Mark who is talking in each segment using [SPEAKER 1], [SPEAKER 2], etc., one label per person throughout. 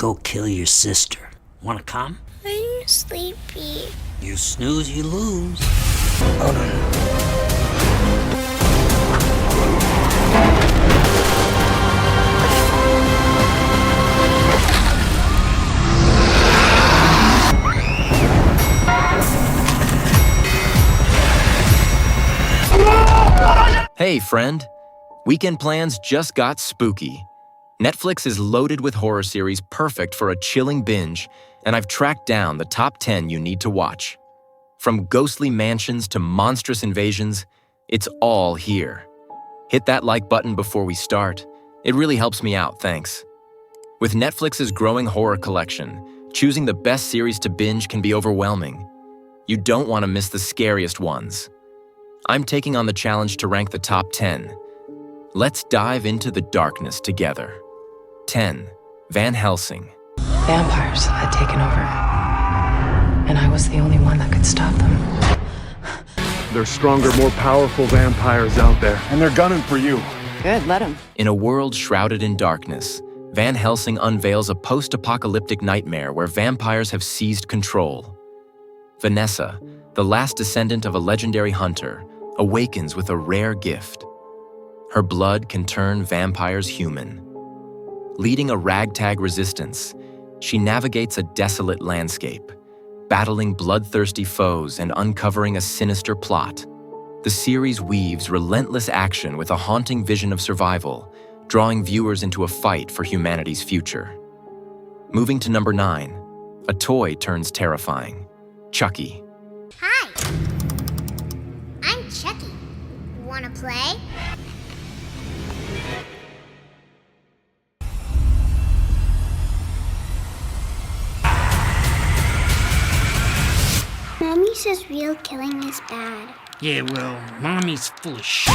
[SPEAKER 1] go kill your sister. Wanna come?
[SPEAKER 2] I'm sleepy.
[SPEAKER 1] You snooze, you lose.
[SPEAKER 3] Hey, friend. Weekend plans just got spooky. Netflix is loaded with horror series perfect for a chilling binge, and I've tracked down the top 10 you need to watch. From ghostly mansions to monstrous invasions, it's all here. Hit that like button before we start. It really helps me out, thanks. With Netflix's growing horror collection, choosing the best series to binge can be overwhelming. You don't want to miss the scariest ones. I'm taking on the challenge to rank the top 10. Let's dive into the darkness together. 10. Van Helsing.
[SPEAKER 4] Vampires had taken over, and I was the only one that could stop them.
[SPEAKER 5] There's stronger, more powerful vampires out there, and they're gunning for you.
[SPEAKER 4] Good, let him.
[SPEAKER 3] In a world shrouded in darkness, Van Helsing unveils a post-apocalyptic nightmare where vampires have seized control. Vanessa, the last descendant of a legendary hunter, awakens with a rare gift. Her blood can turn vampires human. Leading a ragtag resistance, she navigates a desolate landscape, battling bloodthirsty foes and uncovering a sinister plot. The series weaves relentless action with a haunting vision of survival, drawing viewers into a fight for humanity's future. Moving to number 9, a toy turns terrifying. Chucky.
[SPEAKER 2] Hi. I'm Chucky. Wanna play? Mommy says real killing is bad.
[SPEAKER 1] Yeah, well, Mommy's full of shit.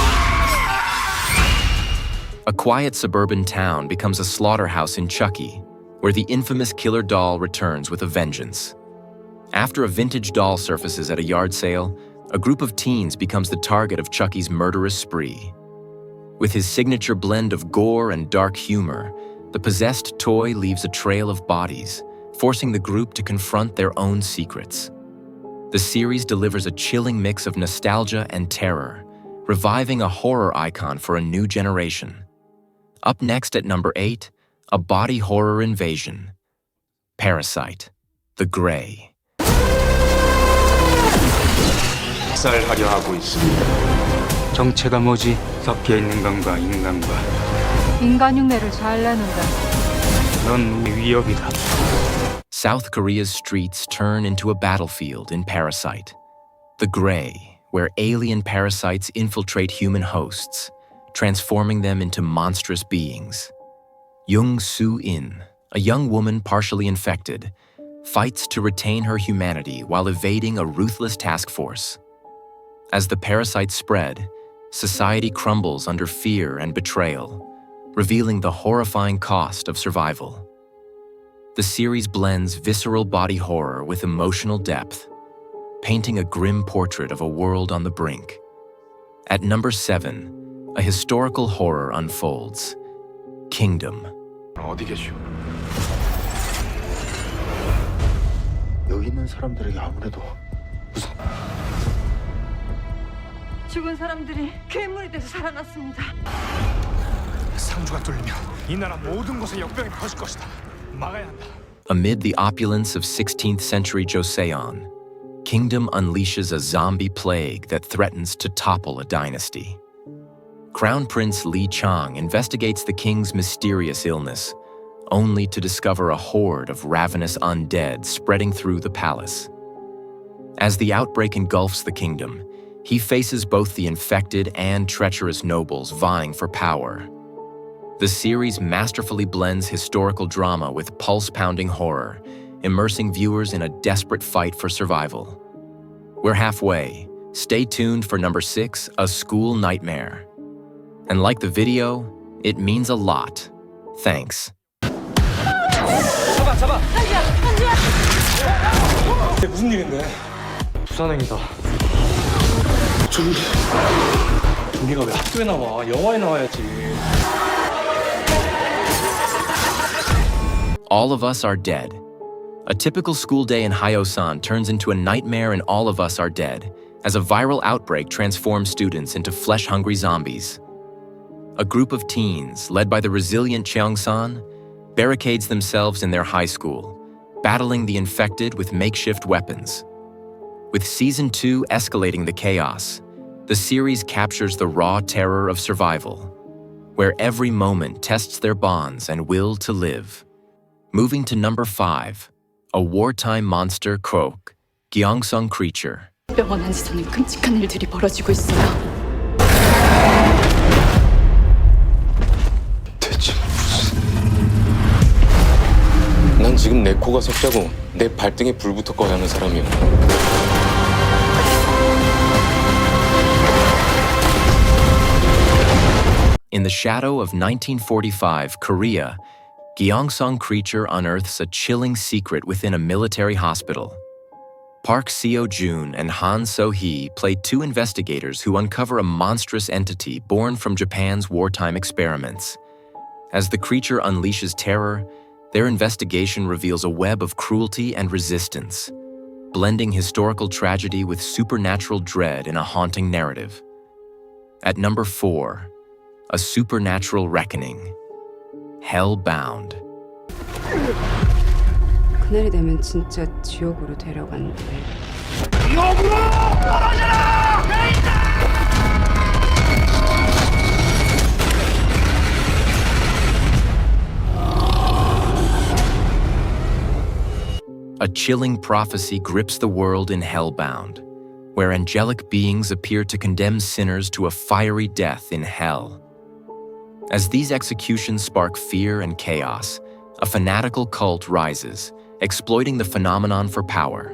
[SPEAKER 3] A quiet suburban town becomes a slaughterhouse in Chucky, where the infamous killer doll returns with a vengeance. After a vintage doll surfaces at a yard sale, a group of teens becomes the target of Chucky's murderous spree. With his signature blend of gore and dark humor, the possessed toy leaves a trail of bodies, forcing the group to confront their own secrets. The series delivers a chilling mix of nostalgia and terror, reviving a horror icon for a new generation. Up next at number 8, a body horror invasion. Parasyte, The Grey.
[SPEAKER 6] 학살하려 하고 있습니다. 정체가 뭐지? 섞여 있는 건가 인간과.
[SPEAKER 7] 인간 흉내를 잘 내는데.
[SPEAKER 6] 넌 위협이다.
[SPEAKER 3] South Korea's streets turn into a battlefield in Parasyte. The Grey, where alien parasites infiltrate human hosts, transforming them into monstrous beings. Soo-in, a young woman partially infected, fights to retain her humanity while evading a ruthless task force. As the parasites spread, society crumbles under fear and betrayal, revealing the horrifying cost of survival. The series blends visceral body horror with emotional depth, painting a grim portrait of a world on the brink. At number 7, a historical horror unfolds. Kingdom.
[SPEAKER 6] 어디 계시오?
[SPEAKER 5] 여기 있는 사람들에게 아무래도
[SPEAKER 7] 죽은 사람들이 괴물이 돼서 살아났습니다.
[SPEAKER 5] 상주가 뚫리면 이 나라 모든 곳에 역병이 퍼질 것이다. 막아야 한다.
[SPEAKER 3] Amid the opulence of 16th century Gyeongseong, Kingdom unleashes a zombie plague that threatens to topple a dynasty. Crown Prince Lee Chang investigates the king's mysterious illness, only to discover a horde of ravenous undead spreading through the palace. As the outbreak engulfs the kingdom, he faces both the infected and treacherous nobles vying for power. The series masterfully blends historical drama with pulse-pounding horror, immersing viewers in a desperate fight for survival. We're halfway. Stay tuned for number 6, A School Nightmare. And like the video, it means a lot. Thanks.
[SPEAKER 5] 이게 무슨 일인데?
[SPEAKER 6] 부산행이다.
[SPEAKER 5] 좀비가 왜 학교에 나와? 영화에 나와야지.
[SPEAKER 3] All of Us Are Dead. A typical school day in Hyosan turns into a nightmare in All of Us Are Dead as a viral outbreak transforms students into flesh-hungry zombies. A group of teens, led by the resilient Gyeongseong, barricades themselves in their high school, battling the infected with makeshift weapons. With Season 2 escalating the chaos, the series captures the raw terror of survival, where every moment tests their bonds and will to live. Moving to number 5, a wartime monster croak, Gyeongseong Creature.
[SPEAKER 4] 병원 안에서는 끔찍한 일들이 벌어지고 있어요.
[SPEAKER 8] 대체 무슨... 난 지금 내 코가 석자고 내 발등에 불부터 꺼야 하는 사람이야.
[SPEAKER 3] In the shadow of 1945 Korea, Gyeongseong Creature unearths a chilling secret within a military hospital. Park Seo-joon and Han So-hee play two investigators who uncover a monstrous entity born from Japan's wartime experiments. As the creature unleashes terror, their investigation reveals a web of cruelty and resistance, blending historical tragedy with supernatural dread in a haunting narrative. At number 4, a supernatural reckoning, Hellbound.
[SPEAKER 9] 그날이 되면 진짜 지옥으로 데려간대.
[SPEAKER 3] A chilling prophecy grips the world in Hellbound, where angelic beings appear to condemn sinners to a fiery death in hell. As these executions spark fear and chaos, a fanatical cult rises, exploiting the phenomenon for power.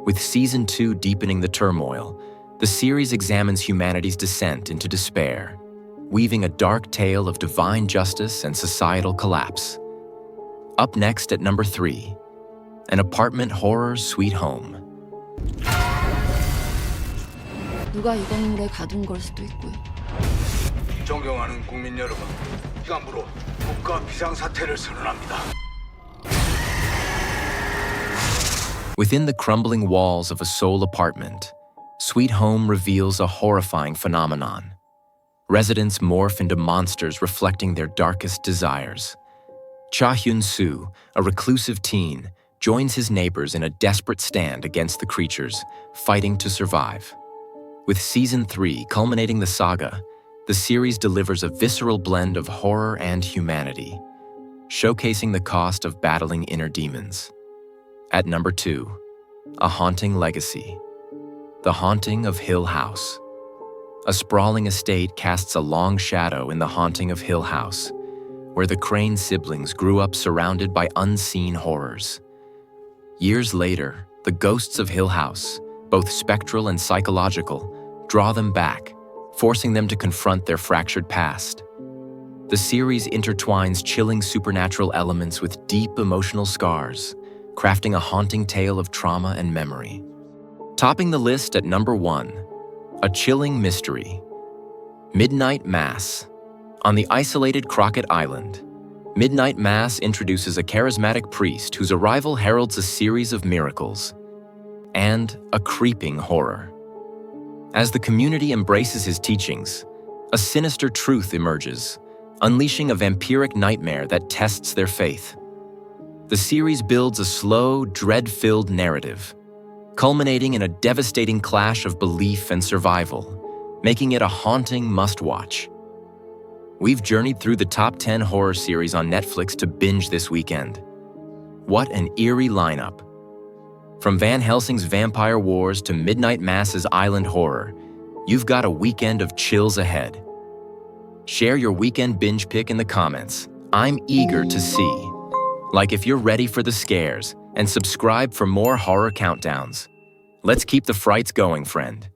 [SPEAKER 3] With Season 2 deepening the turmoil, the series examines humanity's descent into despair, weaving a dark tale of divine justice and societal collapse. Up next at number 3, an apartment horror sweet home.
[SPEAKER 9] 누가 이 건물에 가둔 걸 수도 있고요.
[SPEAKER 5] 존경하는 국민 여러분, 이감으로 국가 비상사태를 선언합니다.
[SPEAKER 3] Within the crumbling walls of a Seoul apartment, Sweet Home reveals a horrifying phenomenon. Residents morph into monsters reflecting their darkest desires. Cha Hyun-soo, a reclusive teen, joins his neighbors in a desperate stand against the creatures, fighting to survive. With Season 3 culminating the saga, the series delivers a visceral blend of horror and humanity, showcasing the cost of battling inner demons. At number 2, a haunting legacy, The Haunting of Hill House. A sprawling estate casts a long shadow in The Haunting of Hill House, where the Crane siblings grew up surrounded by unseen horrors. Years later, the ghosts of Hill House, both spectral and psychological, draw them back, forcing them to confront their fractured past. The series intertwines chilling supernatural elements with deep emotional scars, crafting a haunting tale of trauma and memory. Topping the list at number 1, a chilling mystery, Midnight Mass. On the isolated Crockett Island, Midnight Mass introduces a charismatic priest whose arrival heralds a series of miracles and a creeping horror. As the community embraces his teachings, a sinister truth emerges, unleashing a vampiric nightmare that tests their faith. The series builds a slow, dread-filled narrative, culminating in a devastating clash of belief and survival, making it a haunting must-watch. We've journeyed through the top 10 horror series on Netflix to binge this weekend. What an eerie lineup. From Van Helsing's Vampire Wars to Midnight Mass's Island Horror, you've got a weekend of chills ahead. Share your weekend binge pick in the comments. I'm eager to see. Like if you're ready for the scares, and subscribe for more horror countdowns. Let's keep the frights going, friend.